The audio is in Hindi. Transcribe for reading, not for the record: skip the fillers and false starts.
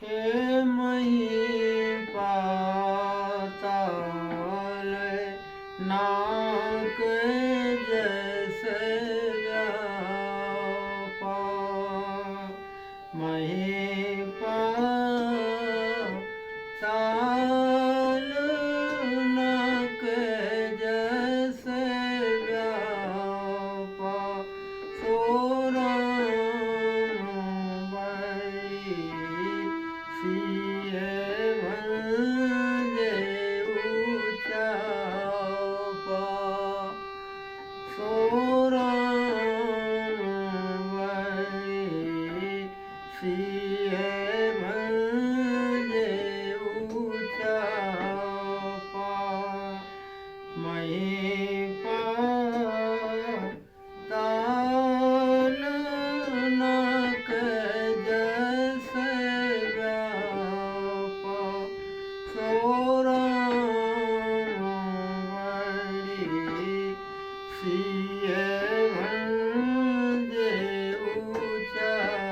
हे मही पाताल नाक जैसे व्यापा मही पाताल नाक जैसे व्यापा सोराम सिए भंजे उचापा सोराम सिए भंजे उचापा मही पाताल नाक जैसे व्यापा सोराम सिए भंजे उचापा